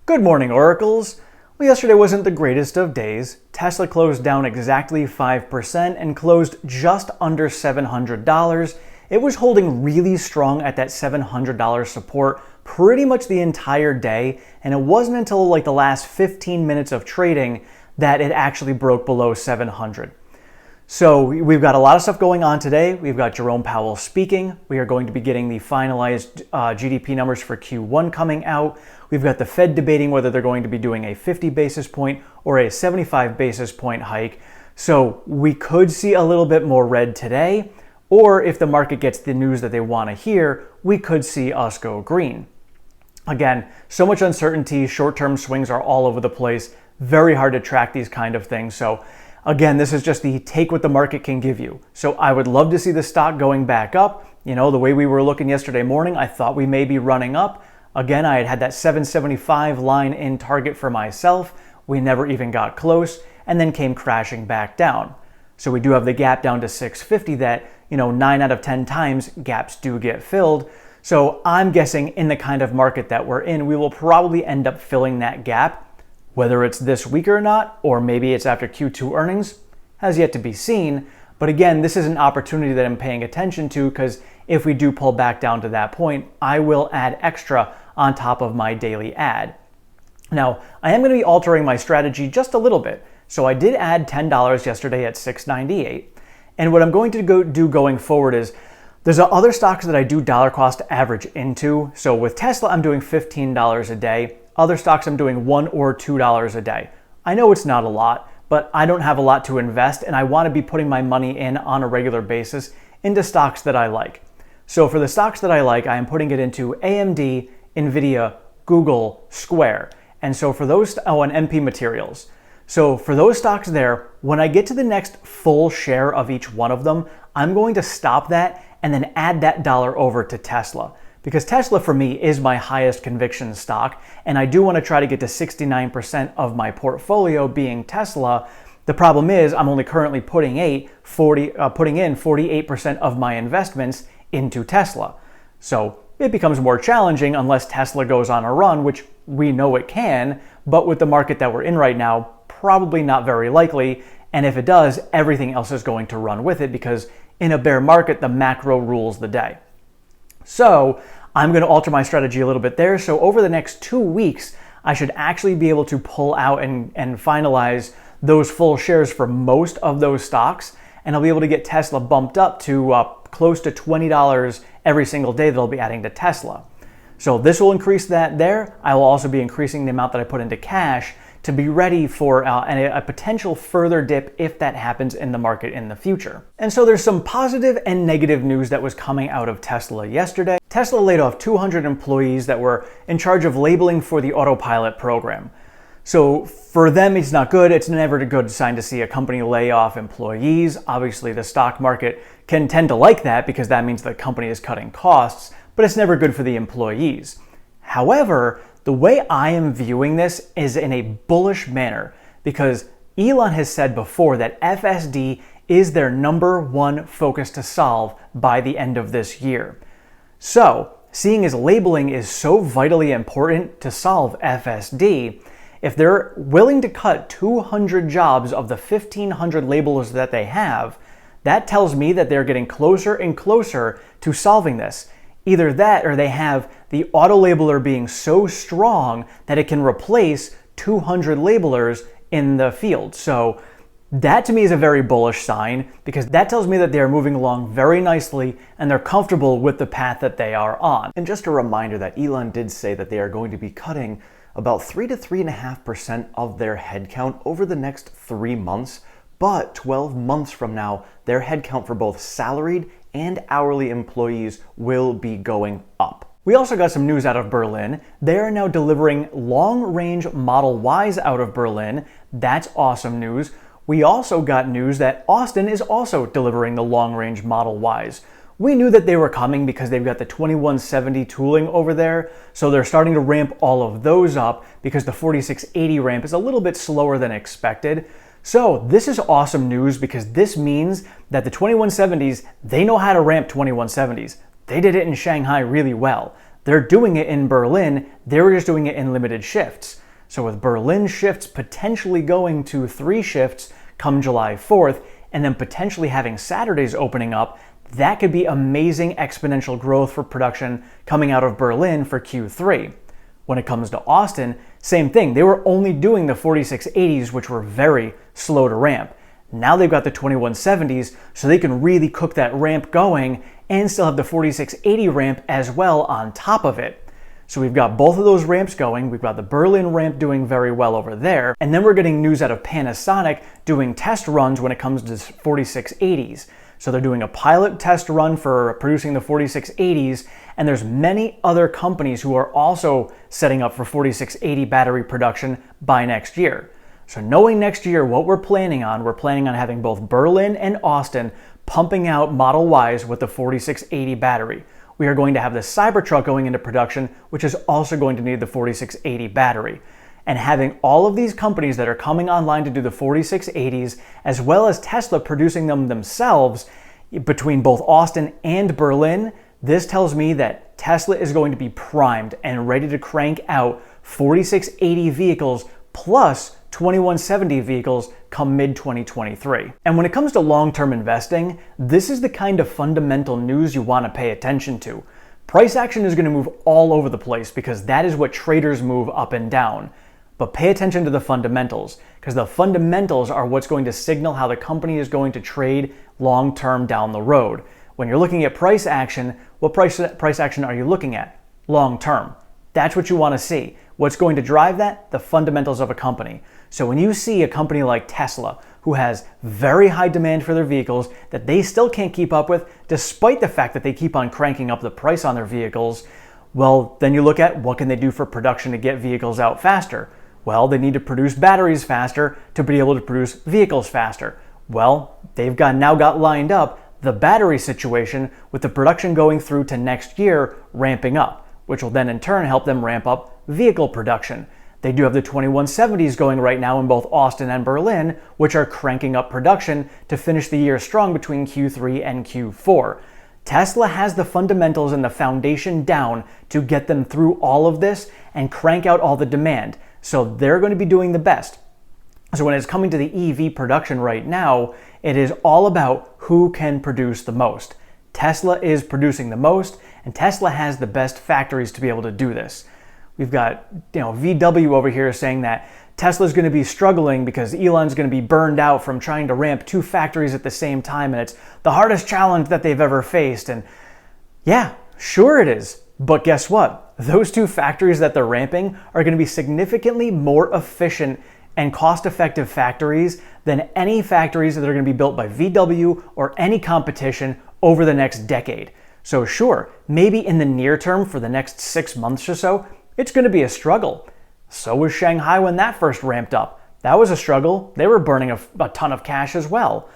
Good morning, Oracles. Well, yesterday wasn't the greatest of days. Tesla closed down exactly 5% and closed just under $700. It was holding really strong at that $700 support pretty much the entire day, and it wasn't until like the last 15 minutes of trading that it actually broke below 700. So we've got a lot of stuff going on today. We've got Jerome Powell speaking. We are going to be getting the finalized GDP numbers for Q1 coming out. We've got the Fed debating whether they're going to be doing a 50 basis point or a 75 basis point hike. So we could see a little bit more red today, or if the market gets the news that they want to hear, we could see us go green. Again, so much uncertainty, short-term swings are all over the place. Very hard to track these kind of things. So again, this is just the take what the market can give you. So I would love to see the stock going back up. You know, the way we were looking yesterday morning, I thought we may be running up. Again, I had that 775 line in target for myself. We never even got close and then came crashing back down. So we do have the gap down to 650 that, 9 out of 10 times gaps do get filled. So I'm guessing in the kind of market that we're in, we will probably end up filling that gap. Whether it's this week or not, or maybe it's after Q2 earnings, has yet to be seen. But again, this is an opportunity that I'm paying attention to because if we do pull back down to that point, I will add extra on top of my daily add. Now, I am going to be altering my strategy just a little bit. So I did add $10 yesterday at $6.98. And what I'm going to do going forward is there's other stocks that I do dollar cost average into. So with Tesla, I'm doing $15 a day. Other stocks I'm doing $1 or $2 a day. I know it's not a lot, but I don't have a lot to invest and I want to be putting my money in on a regular basis into stocks that I like. So for the stocks that I like, I am putting it into AMD, Nvidia, Google, Square. And so for those, and MP Materials. So for those stocks there, when I get to the next full share of each one of them, I'm going to stop that and then add that dollar over to Tesla. Because Tesla for me is my highest conviction stock, and I do want to try to get to 69% of my portfolio being Tesla. The problem is I'm only currently putting in 48% of my investments into Tesla. So it becomes more challenging unless Tesla goes on a run, which we know it can, but with the market that we're in right now, probably not very likely. And if it does, everything else is going to run with it because in a bear market, the macro rules the day. So I'm going to alter my strategy a little bit there. So over the next 2 weeks, I should actually be able to pull out and finalize those full shares for most of those stocks. And I'll be able to get Tesla bumped up to close to $20 every single day that I'll be adding to Tesla. So this will increase that there. I will also be increasing the amount that I put into cash to be ready for a potential further dip if that happens in the market in the future. And so there's some positive and negative news that was coming out of Tesla yesterday. Tesla laid off 200 employees that were in charge of labeling for the Autopilot program. So for them, it's not good. It's never a good sign to see a company lay off employees. Obviously, the stock market can tend to like that because that means the company is cutting costs, but it's never good for the employees. However, the way I am viewing this is in a bullish manner because Elon has said before that FSD is their number one focus to solve by the end of this year. So, seeing as labeling is so vitally important to solve FSD, if they're willing to cut 200 jobs of the 1,500 labelers that they have, that tells me that they're getting closer and closer to solving this. Either that or they have the auto labeler being so strong that it can replace 200 labelers in the field. So that to me is a very bullish sign because that tells me that they're moving along very nicely and they're comfortable with the path that they are on. And just a reminder that Elon did say that they are going to be cutting about 3 to 3.5% of their headcount over the next 3 months. But 12 months from now, their headcount for both salaried and hourly employees will be going up. We also got some news out of Berlin. They are now delivering long-range Model Ys out of Berlin. That's awesome news. We also got news that Austin is also delivering the long-range Model Ys. We knew that they were coming because they've got the 2170 tooling over there, so they're starting to ramp all of those up because the 4680 ramp is a little bit slower than expected. So this is awesome news because this means that the 2170s, they know how to ramp 2170s. They did it in Shanghai really well. They're doing it in Berlin, they were just doing it in limited shifts. So with Berlin shifts potentially going to 3 shifts come July 4th, and then potentially having Saturdays opening up, that could be amazing exponential growth for production coming out of Berlin for Q3. When it comes to Austin, same thing. They were only doing the 4680s, which were very slow to ramp. Now they've got the 2170s, so they can really cook that ramp going and still have the 4680 ramp as well on top of it. So we've got both of those ramps going. We've got the Berlin ramp doing very well over there. And then we're getting news out of Panasonic doing test runs when it comes to 4680s. So they're doing a pilot test run for producing the 4680s, and there's many other companies who are also setting up for 4680 battery production by next year. So knowing next year what we're planning on having both Berlin and Austin pumping out Model Ys with the 4680 battery. We are going to have the Cybertruck going into production, which is also going to need the 4680 battery. And having all of these companies that are coming online to do the 4680s, as well as Tesla producing them themselves between both Austin and Berlin, this tells me that Tesla is going to be primed and ready to crank out 4680 vehicles plus 2170 vehicles come mid-2023. And when it comes to long-term investing, this is the kind of fundamental news you want to pay attention to. Price action is going to move all over the place because that is what traders move up and down. But pay attention to the fundamentals, because the fundamentals are what's going to signal how the company is going to trade long-term down the road. When you're looking at price action, what price action are you looking at? Long-term. That's what you want to see. What's going to drive that? The fundamentals of a company. So when you see a company like Tesla, who has very high demand for their vehicles that they still can't keep up with, despite the fact that they keep on cranking up the price on their vehicles, well, then you look at what can they do for production to get vehicles out faster. Well, they need to produce batteries faster to be able to produce vehicles faster. Well, they've now got lined up the battery situation with the production going through to next year ramping up, which will then in turn help them ramp up vehicle production. They do have the 2170s going right now in both Austin and Berlin, which are cranking up production to finish the year strong between Q3 and Q4. Tesla has the fundamentals and the foundation down to get them through all of this and crank out all the demand. So they're going to be doing the best. So when it's coming to the EV production right now, it is all about who can produce the most. Tesla is producing the most, and Tesla has the best factories to be able to do this. We've got, VW over here saying that Tesla's going to be struggling because Elon's going to be burned out from trying to ramp 2 factories at the same time, and it's the hardest challenge that they've ever faced. And yeah, sure it is. But guess what? Those 2 factories that they're ramping are going to be significantly more efficient and cost-effective factories than any factories that are going to be built by VW or any competition over the next decade. So sure, maybe in the near term for the next 6 months or so, it's going to be a struggle. So was Shanghai when that first ramped up. That was a struggle. They were burning a ton of cash as well.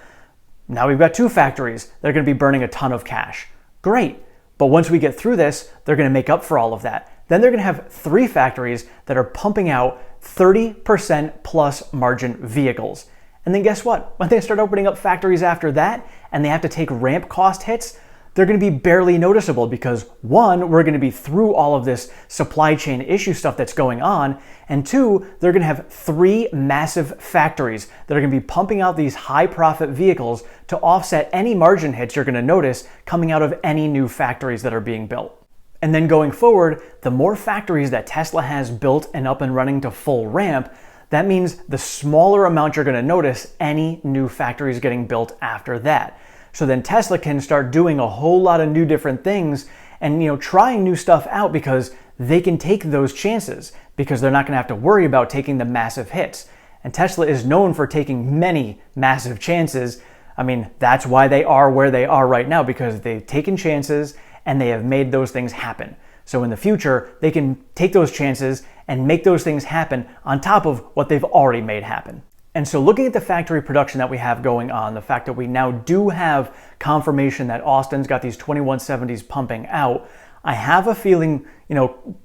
Now we've got 2 factories that are going to be burning a ton of cash. Great. But once we get through this, they're going to make up for all of that. Then they're going to have 3 factories that are pumping out 30% plus margin vehicles. And then guess what? When they start opening up factories after that and they have to take ramp cost hits, they're going to be barely noticeable because 1, we're going to be through all of this supply chain issue stuff that's going on, and 2, they're going to have 3 massive factories that are going to be pumping out these high profit vehicles to offset any margin hits you're going to notice coming out of any new factories that are being built. And then going forward, the more factories that Tesla has built and up and running to full ramp, that means the smaller amount you're going to notice any new factories getting built after that. So then Tesla can start doing a whole lot of new different things and trying new stuff out because they can take those chances because they're not going to have to worry about taking the massive hits. And Tesla is known for taking many massive chances. I mean, that's why they are where they are right now, because they've taken chances and they have made those things happen. So in the future, they can take those chances and make those things happen on top of what they've already made happen. And so looking at the factory production that we have going on, the fact that we now do have confirmation that Austin's got these 2170s pumping out, I have a feeling,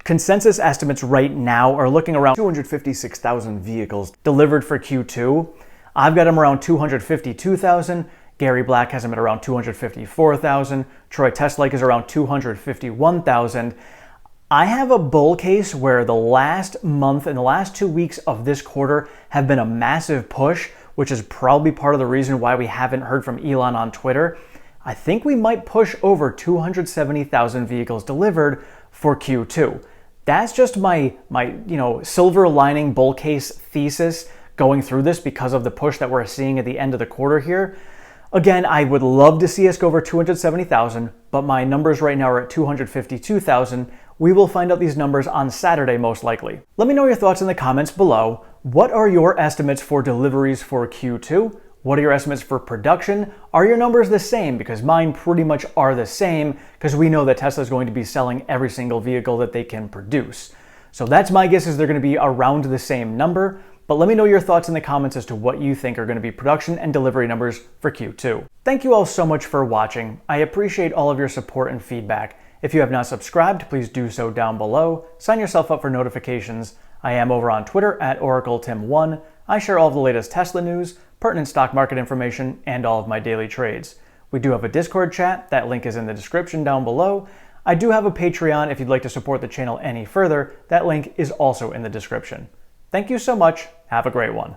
consensus estimates right now are looking around 256,000 vehicles delivered for Q2. I've got them around 252,000. Gary Black has them at around 254,000. Troy Teslake is around 251,000. I have a bull case where the last month and the last 2 weeks of this quarter have been a massive push, which is probably part of the reason why we haven't heard from Elon on Twitter. I think we might push over 270,000 vehicles delivered for Q2. That's just my silver lining bull case thesis going through this because of the push that we're seeing at the end of the quarter here. Again, I would love to see us go over 270,000, but my numbers right now are at 252,000. We will find out these numbers on Saturday most likely. Let me know your thoughts in the comments below. What are your estimates for deliveries for Q2? What are your estimates for production? Are your numbers the same? Because mine pretty much are the same because we know that Tesla is going to be selling every single vehicle that they can produce. So that's my guess, is they're going to be around the same number. But let me know your thoughts in the comments as to what you think are going to be production and delivery numbers for Q2. Thank you all so much for watching. I appreciate all of your support and feedback. If you have not subscribed, please do so down below. Sign yourself up for notifications. I am over on Twitter at OracleTim1. I share all of the latest Tesla news, pertinent stock market information, and all of my daily trades. We do have a Discord chat. That link is in the description down below. I do have a Patreon if you'd like to support the channel any further. That link is also in the description. Thank you so much. Have a great one.